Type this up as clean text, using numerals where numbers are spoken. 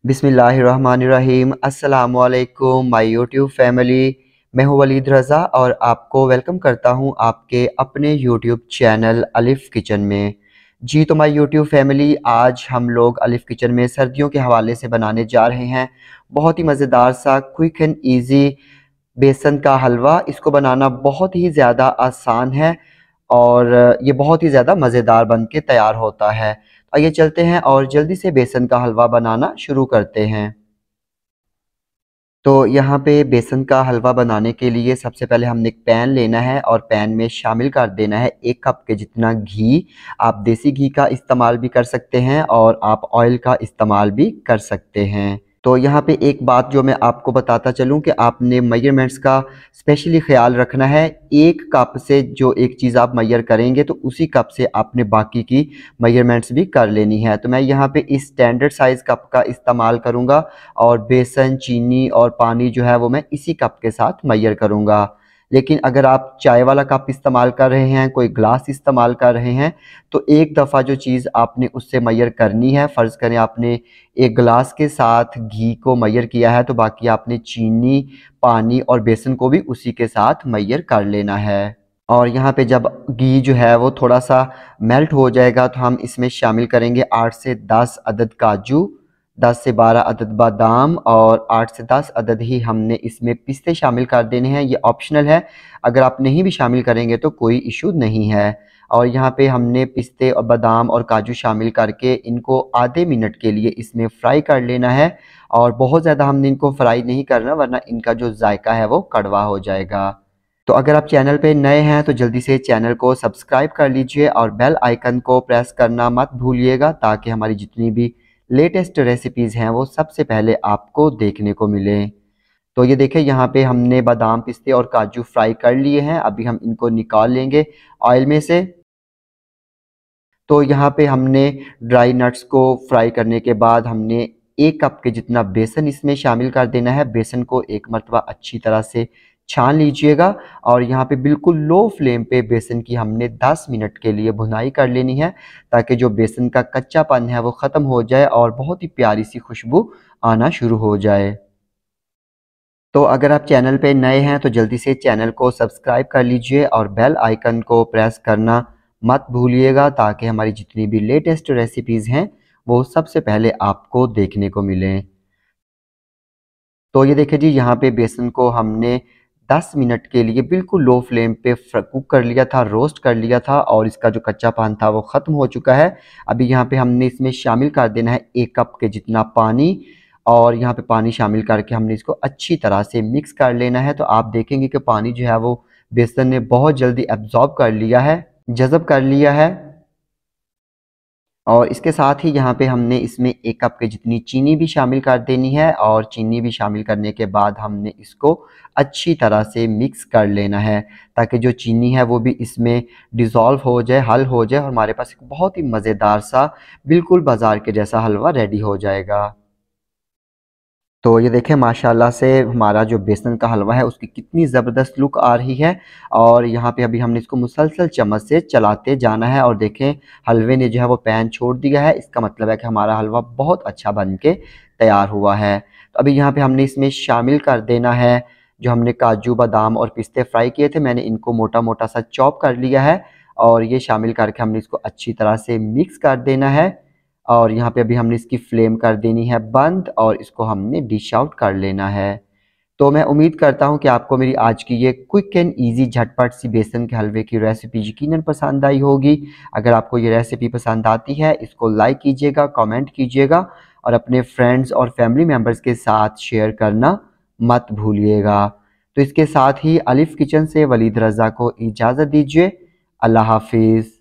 बिस्मिल्लाहिर्रहमानिर्रहीम। अस्सलामुअलैकुम my YouTube family. मैं हूं वलीद रज़ा और आपको वेलकम करता हूं आपके अपने यूट्यूब चैनल अलिफ़ किचन में। जी तो माय यूट्यूब फैमिली, आज हम लोग अलिफ़ किचन में सर्दियों के हवाले से बनाने जा रहे हैं बहुत ही मज़ेदार सा क्विक एंड ईज़ी बेसन का हलवा। इसको बनाना बहुत ही ज़्यादा आसान है और ये बहुत ही ज़्यादा मज़ेदार बन के तैयार होता है। आइए चलते हैं और जल्दी से बेसन का हलवा बनाना शुरू करते हैं। तो यहाँ पे बेसन का हलवा बनाने के लिए सबसे पहले हमने एक पैन लेना है और पैन में शामिल कर देना है 1 कप के जितना घी। आप देसी घी का इस्तेमाल भी कर सकते हैं और आप ऑयल का इस्तेमाल भी कर सकते हैं। तो यहाँ पे एक बात जो मैं आपको बताता चलूँ कि आपने मेजरमेंट्स का स्पेशली ख़्याल रखना है। 1 कप से जो एक चीज़ आप मेजर करेंगे तो उसी कप से आपने बाकी की मेजरमेंट्स भी कर लेनी है। तो मैं यहाँ पे इस स्टैंडर्ड साइज़ कप का इस्तेमाल करूँगा और बेसन, चीनी और पानी जो है वो मैं इसी कप के साथ मेजर करूँगा। लेकिन अगर आप चाय वाला कप इस्तेमाल कर रहे हैं, कोई ग्लास इस्तेमाल कर रहे हैं, तो एक दफ़ा जो चीज़ आपने उससे मेजर करनी है, फ़र्ज़ करें आपने एक गिलास के साथ घी को मेजर किया है तो बाकी आपने चीनी, पानी और बेसन को भी उसी के साथ मेजर कर लेना है। और यहाँ पे जब घी जो है वो थोड़ा-सा मेल्ट हो जाएगा तो हम इसमें शामिल करेंगे 8 से 10 अदद काजू, 10 से 12 अदद बादाम और 8 से 10 अदद ही हमने इसमें पिस्ते शामिल कर देने हैं। ये ऑप्शनल है, अगर आप नहीं भी शामिल करेंगे तो कोई इशू नहीं है। और यहाँ पे हमने पिस्ते और बादाम और काजू शामिल करके इनको आधे मिनट के लिए इसमें फ्राई कर लेना है और बहुत ज़्यादा हमने इनको फ्राई नहीं करना वरना इनका जो जायका है वो कड़वा हो जाएगा। तो अगर आप चैनल पे नए हैं तो जल्दी से चैनल को सब्सक्राइब कर लीजिए और बेल आइकन को प्रेस करना मत भूलिएगा ताकि हमारी जितनी भी लेटेस्ट रेसिपीज़ हैं वो सबसे पहले आपको देखने को मिलें। तो ये देखिए यहाँ पे हमने बादाम, पिस्ते और काजू फ्राई कर लिए हैं। अभी हम इनको निकाल लेंगे ऑयल में से। तो यहाँ पे हमने ड्राई नट्स को फ्राई करने के बाद हमने 1 कप के जितना बेसन इसमें शामिल कर देना है। बेसन को एक मरतबा अच्छी तरह से छान लीजिएगा और यहाँ पे बिल्कुल लो फ्लेम पे बेसन की हमने 10 मिनट के लिए भुनाई कर लेनी है ताकि जो बेसन का कच्चापन है वो ख़त्म हो जाए और बहुत ही प्यारी सी खुशबू आना शुरू हो जाए। तो अगर आप चैनल पे नए हैं तो जल्दी से चैनल को सब्सक्राइब कर लीजिए और बेल आइकन को प्रेस करना मत भूलिएगा ताकि हमारी जितनी भी लेटेस्ट रेसिपीज़ हैं वो सबसे पहले आपको देखने को मिलें। तो ये देखिए जी, यहाँ पे बेसन को हमने 10 मिनट के लिए बिल्कुल लो फ्लेम पे कुक कर लिया था, रोस्ट कर लिया था और इसका जो कच्चापन था वो ख़त्म हो चुका है। अभी यहाँ पे हमने इसमें शामिल कर देना है 1 कप के जितना पानी और यहाँ पे पानी शामिल करके हमने इसको अच्छी तरह से मिक्स कर लेना है। तो आप देखेंगे कि पानी जो है वो बेसन ने बहुत जल्दी एब्ज़ॉर्ब कर लिया है, जज़ब कर लिया है। और इसके साथ ही यहाँ पे हमने इसमें 1 कप के जितनी चीनी भी शामिल कर देनी है और चीनी भी शामिल करने के बाद हमने इसको अच्छी तरह से मिक्स कर लेना है ताकि जो चीनी है वो भी इसमें डिज़ोल्व हो जाए, हल हो जाए और हमारे पास एक बहुत ही मज़ेदार सा बिल्कुल बाज़ार के जैसा हलवा रेडी हो जाएगा। तो ये देखें माशाल्लाह से हमारा जो बेसन का हलवा है उसकी कितनी ज़बरदस्त लुक आ रही है और यहाँ पे अभी हमने इसको मुसलसल चम्मच से चलाते जाना है और देखें हलवे ने जो है वो पैन छोड़ दिया है। इसका मतलब है कि हमारा हलवा बहुत अच्छा बन के तैयार हुआ है। तो अभी यहाँ पे हमने इसमें शामिल कर देना है जो हमने काजू, बादाम और पिस्ते फ्राई किए थे, मैंने इनको मोटा मोटा सा चॉप कर लिया है और ये शामिल करके हमने इसको अच्छी तरह से मिक्स कर देना है। और यहाँ पे अभी हमने इसकी फ्लेम कर देनी है बंद और इसको हमने डिश आउट कर लेना है। तो मैं उम्मीद करता हूँ कि आपको मेरी आज की ये क्विक एंड इजी झटपट सी बेसन के हलवे की रेसिपी यकीनन पसंद आई होगी। अगर आपको ये रेसिपी पसंद आती है इसको लाइक कीजिएगा, कमेंट कीजिएगा और अपने फ्रेंड्स और फैमिली मेम्बर्स के साथ शेयर करना मत भूलिएगा। तो इसके साथ ही अलिफ़ किचन से वलीद रज़ा को इजाज़त दीजिए। अल्लाह हाफिज़।